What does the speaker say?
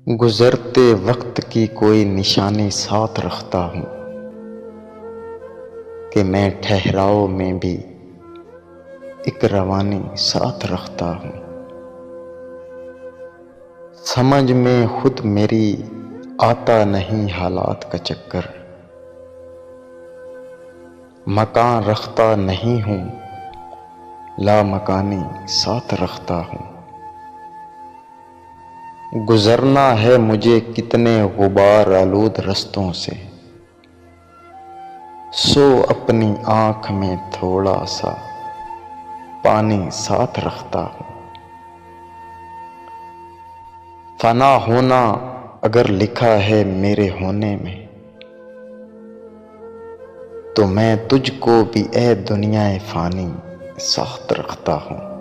गुजरते वक्त की कोई निशानी साथ रखता हूँ कि मैं ठहराव में भी एक रवानी साथ रखता हूँ। समझ में खुद मेरी आता नहीं हालात का चक्कर, मकान रखता नहीं हूँ लामकानी साथ रखता हूँ। गुजरना है मुझे कितने गुबार आलूद रस्तों से, सो अपनी आंख में थोड़ा सा पानी साथ रखता हूँ। फना होना अगर लिखा है मेरे होने में, तो मैं तुझको भी ए दुनिया फानी साथ रखता हूँ।